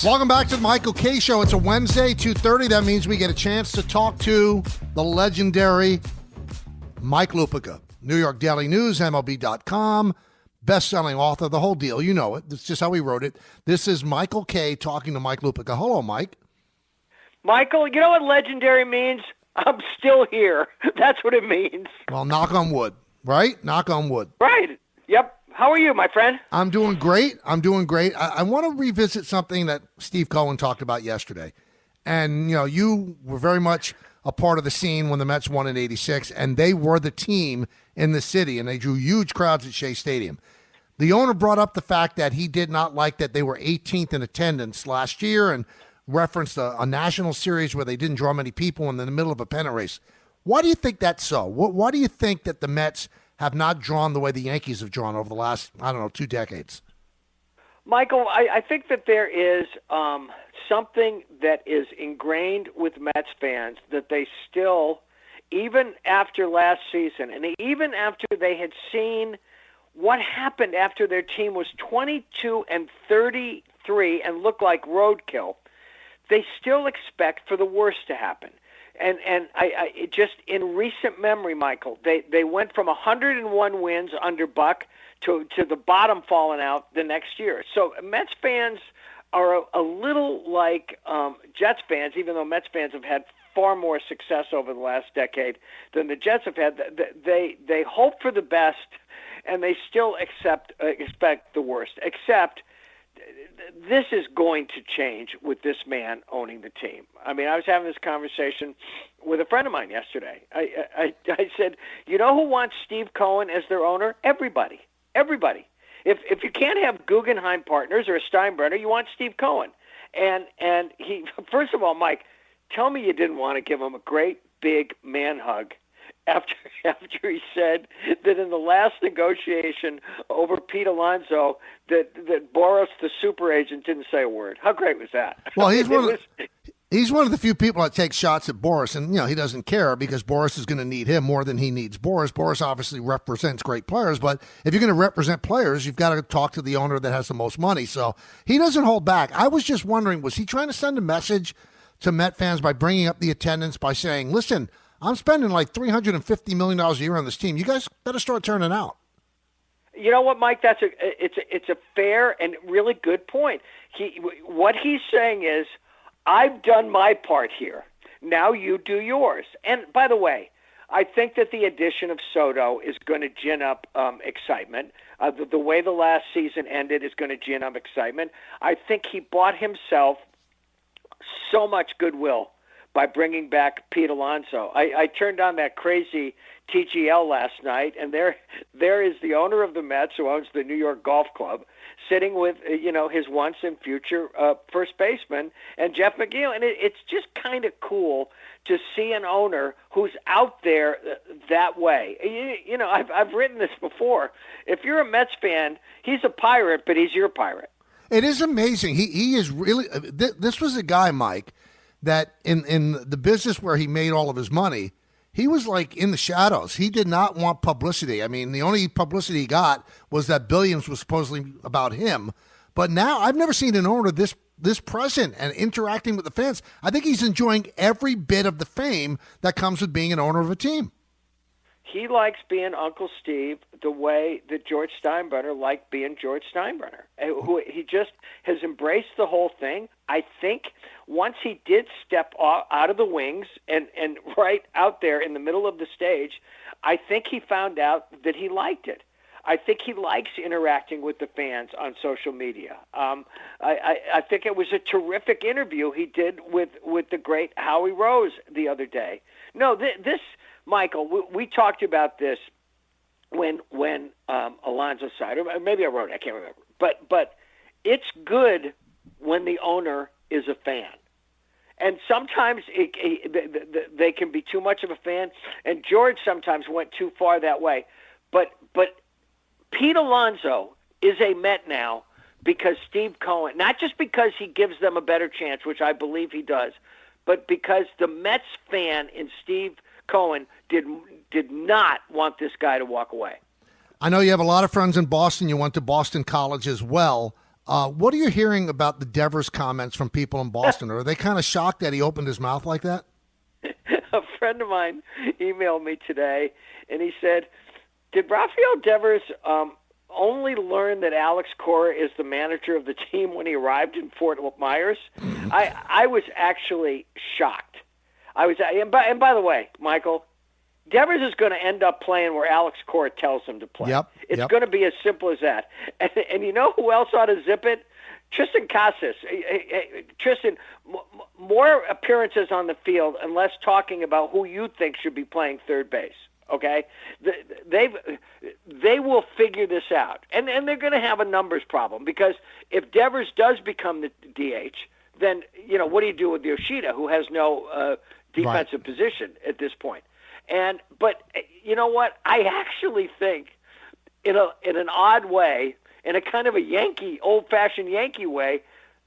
Welcome back to the Michael K. Show. It's a Wednesday, 2:30. That means we get a chance to talk to the legendary Mike Lupica. New York Daily News, MLB.com, best-selling author, the whole deal. You know it. It's just how he wrote it. This is Michael K. talking to Mike Lupica. Hello, Mike. Michael, you know what legendary means? I'm still here. That's what it means. Well, knock on wood, right? Knock on wood. Right. Yep. How are you, my friend? I'm doing great. I want to revisit something that Steve Cohen talked about yesterday. And, you were very much a part of the scene when the Mets won in '86, and they were the team in the city, and they drew huge crowds at Shea Stadium. The owner brought up the fact that he did not like that they were 18th in attendance last year and referenced a national series where they didn't draw many people in the middle of a pennant race. Why do you think that's so? Why do you think that the Mets have not drawn the way the Yankees have drawn over the last, 2 decades? Michael, I think that there is something that is ingrained with Mets fans that they still, even after last season, and even after they had seen what happened after their team was 22-33 and looked like roadkill, they still expect for the worst to happen. And I just in recent memory, Michael, they went from 101 wins under Buck to the bottom falling out the next year. So Mets fans are a little like Jets fans, even though Mets fans have had far more success over the last decade than the Jets have had. They hope for the best, and they still expect the worst, except this is going to change with this man owning the team. I mean, I was having this conversation with a friend of mine yesterday. I said, you know who wants Steve Cohen as their owner? Everybody. If you can't have Guggenheim Partners or a Steinbrenner, you want Steve Cohen. And he, first of all, Mike, tell me you didn't want to give him a great big man hug after he said that in the last negotiation over Pete Alonso that Boris, the super agent, didn't say a word. How great was that? Well, he's one of the few people that takes shots at Boris, and he doesn't care because Boris is going to need him more than he needs Boris. Boris obviously represents great players, but if you're going to represent players, you've got to talk to the owner that has the most money. So he doesn't hold back. I was just wondering, was he trying to send a message to Met fans by bringing up the attendance by saying, listen, I'm spending like $350 million a year on this team. You guys better start turning out. You know what, Mike? It's a fair and really good point. What he's saying is, I've done my part here. Now you do yours. And by the way, I think that the addition of Soto is going to gin up excitement. The way the last season ended is going to gin up excitement. I think he bought himself so much goodwill by bringing back Pete Alonso. I turned on that crazy TGL last night, and there is the owner of the Mets, who owns the New York Golf Club, sitting with his once and future first baseman and Jeff McNeil, and it's just kind of cool to see an owner who's out there that way. I've written this before. If you're a Mets fan, he's a pirate, but he's your pirate. It is amazing. He is really. This was a guy, Mike, that in the business where he made all of his money, he was like in the shadows. He did not want publicity. I mean, the only publicity he got was that billions was supposedly about him. But now I've never seen an owner this present and interacting with the fans. I think he's enjoying every bit of the fame that comes with being an owner of a team. He likes being Uncle Steve the way that George Steinbrenner liked being George Steinbrenner. He just has embraced the whole thing. I think once he did step out of the wings and right out there in the middle of the stage, I think he found out that he liked it. I think he likes interacting with the fans on social media. I think it was a terrific interview he did with the great Howie Rose the other day. No, this Michael, we talked about this when Alonso signed, or maybe I wrote it, I can't remember. But it's good when the owner is a fan. And sometimes they can be too much of a fan, and George sometimes went too far that way. But Pete Alonso is a Met now because Steve Cohen, not just because he gives them a better chance, which I believe he does, but because the Mets fan in Steve Cohen did not want this guy to walk away. I know you have a lot of friends in Boston. You went to Boston College as well. What are you hearing about the Devers comments from people in Boston? Are they kind of shocked that he opened his mouth like that? A friend of mine emailed me today, and he said, did Rafael Devers only learn that Alex Cora is the manager of the team when he arrived in Fort Myers? I was actually shocked. And by the way, Michael, Devers is going to end up playing where Alex Cora tells him to play. It's going to be as simple as that. And you know who else ought to zip it? Tristan Casas. Tristan, more appearances on the field and less talking about who you think should be playing third base. Okay, they will figure this out, and they're going to have a numbers problem, because if Devers does become the DH, then what do you do with Yoshida, who has no defensive position at this point? But you know what? I actually think, in an odd way, in a kind of a old-fashioned Yankee way,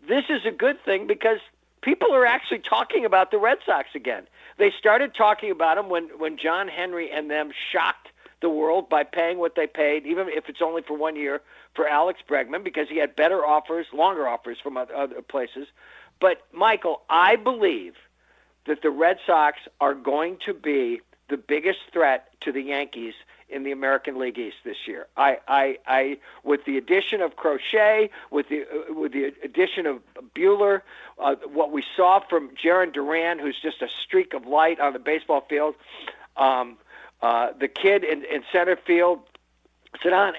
this is a good thing, because people are actually talking about the Red Sox again. They started talking about them when John Henry and them shocked the world by paying what they paid, even if it's only for 1 year, for Alex Bregman, because he had better offers, longer offers from other places. But, Michael, I believe that the Red Sox are going to be the biggest threat to the Yankees in the American League East this year. I with the addition of Crochet, with the addition of Buehler, what we saw from Jaron Duran, who's just a streak of light on the baseball field, the kid in center field, Zidane,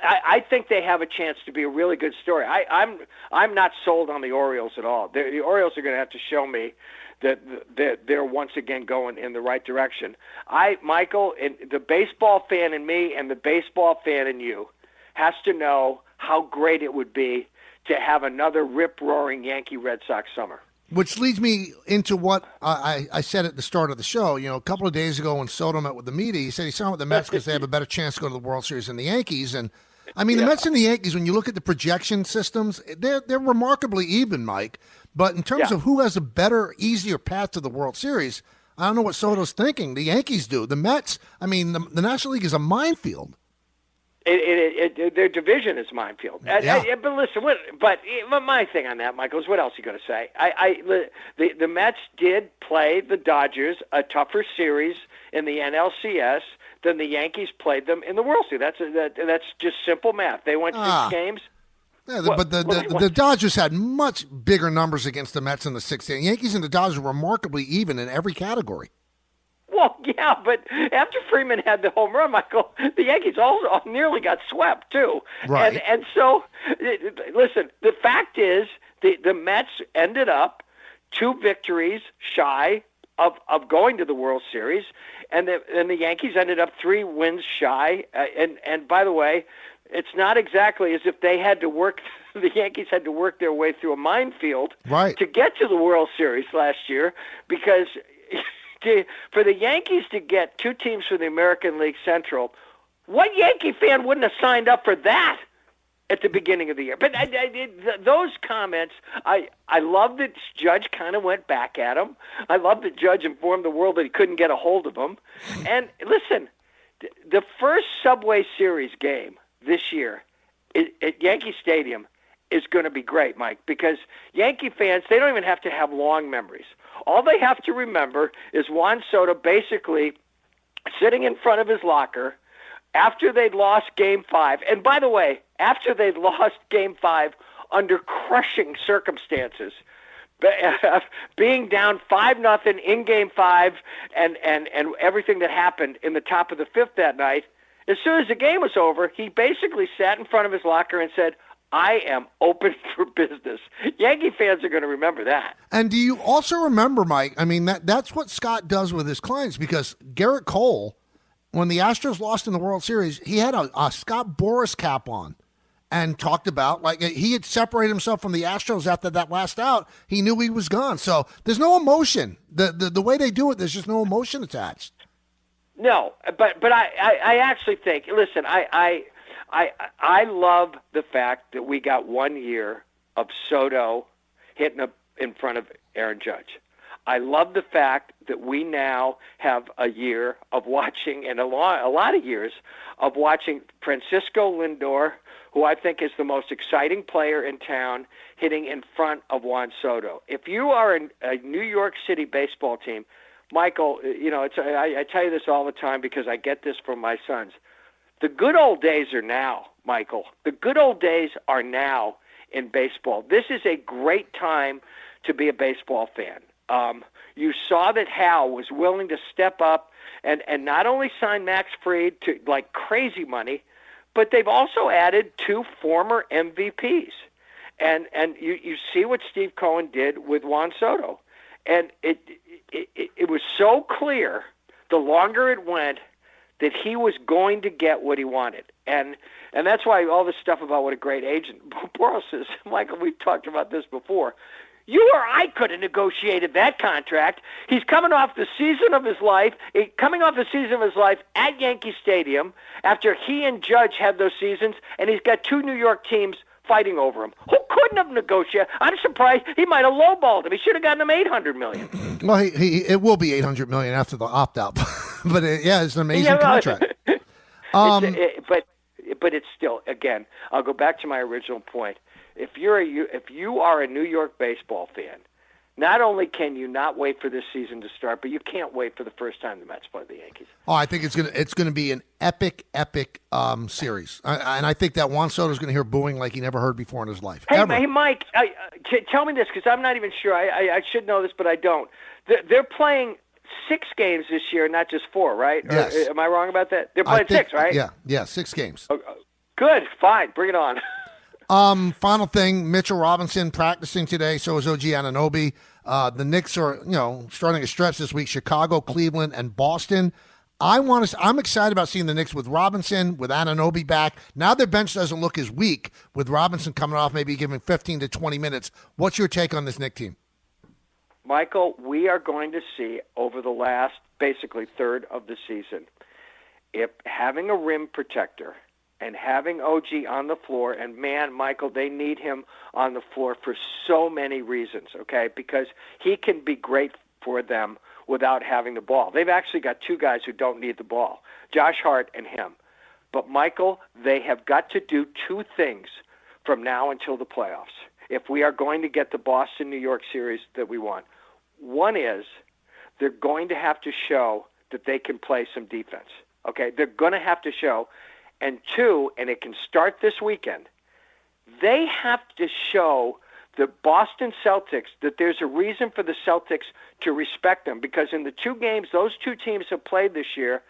I think they have a chance to be a really good story. I'm not sold on the Orioles at all. The Orioles are going to have to show me that they're once again going in the right direction. Michael, and the baseball fan in me and the baseball fan in you has to know how great it would be to have another rip-roaring Yankee Red Sox summer. Which leads me into what I said at the start of the show. A couple of days ago when Soto met with the media, he said he signed with the Mets because they have a better chance to go to the World Series than the Yankees. And, the Mets and the Yankees, when you look at the projection systems, they're remarkably even, Mike. But in terms of who has a better, easier path to the World Series, I don't know what Soto's thinking. The Yankees do. The Mets, the National League is a minefield. Their division is minefield. But listen, but my thing on that, Michael, is what else are you going to say? The Mets did play the Dodgers a tougher series in the NLCS than the Yankees played them in the World Series. That's just simple math. They went 6 games. Yeah, but the Dodgers had much bigger numbers against the Mets in the 6th inning. Yankees and the Dodgers were remarkably even in every category. Well, yeah, but after Freeman had the home run, Michael, the Yankees also nearly got swept, too. Right. And so, listen, the fact is the Mets ended up 2 victories shy of going to the World Series, and the Yankees ended up 3 wins shy. And by the way, it's not exactly as if they had to work. The Yankees had to work their way through a minefield to get to the World Series last year, because for the Yankees to get 2 teams from the American League Central, what Yankee fan wouldn't have signed up for that at the beginning of the year? But those comments, I love that Judge kind of went back at him. I love that Judge informed the world that he couldn't get a hold of him. And listen, the first Subway Series game this year at Yankee Stadium is going to be great, Mike, because Yankee fans, they don't even have to have long memories. All they have to remember is Juan Soto basically sitting in front of his locker after they'd lost Game 5. And by the way, after they'd lost Game 5 under crushing circumstances, being down 5-0 in Game 5 and everything that happened in the top of the 5th that night, as soon as the game was over, he basically sat in front of his locker and said, I am open for business. Yankee fans are going to remember that. And do you also remember, Mike, that's what Scott does with his clients, because Garrett Cole, when the Astros lost in the World Series, he had a Scott Boras cap on and talked about, he had separated himself from the Astros after that last out. He knew he was gone. So there's no emotion. The way they do it, there's just no emotion attached. No, but I actually think, listen, I love the fact that we got 1 year of Soto hitting in front of Aaron Judge. I love the fact that we now have a year of watching, and a lot of years of watching Francisco Lindor, who I think is the most exciting player in town, hitting in front of Juan Soto. If you are a New York City baseball team, Michael, I tell you this all the time because I get this from my sons. The good old days are now, Michael. The good old days are now in baseball. This is a great time to be a baseball fan. You saw that Hal was willing to step up and not only sign Max Fried to like crazy money, but they've also added 2 former MVPs. And you see what Steve Cohen did with Juan Soto. And it was so clear the longer it went that he was going to get what he wanted. And that's why all this stuff about what a great agent Boros is, Michael, we've talked about this before. You or I could have negotiated that contract. He's coming off the season of his life at Yankee Stadium after he and Judge had those seasons, and he's got 2 New York teams fighting over him. Who couldn't have negotiated? I'm surprised he might have lowballed him. He should have gotten him $800 million. Well, it will be $800 million after the opt-out, but it's an amazing contract. But it's still, again, I'll go back to my original point. If you are a New York baseball fan, not only can you not wait for this season to start, but you can't wait for the first time the Mets play the Yankees. Oh, I think it's gonna be an epic series, and I think that Juan Soto is gonna hear booing like he never heard before in his life. Hey, Mike, tell me this because I'm not even sure. I should know this, but I don't. They're playing 6 games this year, not just 4, right? Yes. Or, am I wrong about that? They're playing 6, right? Yeah, 6 games. Good, fine, bring it on. Final thing, Mitchell Robinson practicing today, so is OG Anunoby. The Knicks are, starting a stretch this week, Chicago, Cleveland, and Boston. I'm excited about seeing the Knicks with Robinson, with Anunoby back. Now their bench doesn't look as weak with Robinson coming off, maybe giving 15 to 20 minutes. What's your take on this Knicks team? Michael, we are going to see over the last, basically, third of the season, if having a rim protector and having OG on the floor, and man, Michael, they need him on the floor for so many reasons, okay? Because he can be great for them without having the ball. They've actually got 2 guys who don't need the ball, Josh Hart and him. But, Michael, they have got to do 2 things from now until the playoffs if we are going to get the Boston-New York series that we want. One is they're going to have to show that they can play some defense, okay? They're going to have to show. And 2, and it can start this weekend, they have to show the Boston Celtics that there's a reason for the Celtics to respect them, because in the 2 games those 2 teams have played this year,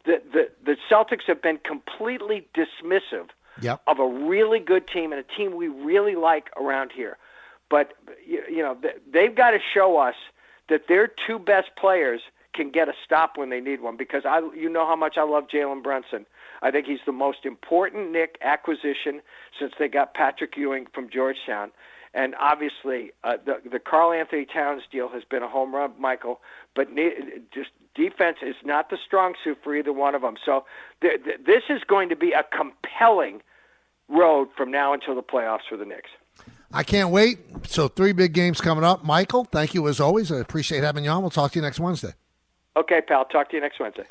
the Celtics have been completely dismissive of a really good team and a team we really like around here. But they've got to show us that their 2 best players can get a stop when they need one, because you know how much I love Jalen Brunson. I think he's the most important Knick acquisition since they got Patrick Ewing from Georgetown. And obviously, the Karl Anthony Towns deal has been a home run, Michael, but just defense is not the strong suit for either one of them. So this is going to be a compelling road from now until the playoffs for the Knicks. I can't wait. So 3 big games coming up. Michael, thank you as always. I appreciate having you on. We'll talk to you next Wednesday. Okay, pal. Talk to you next Wednesday.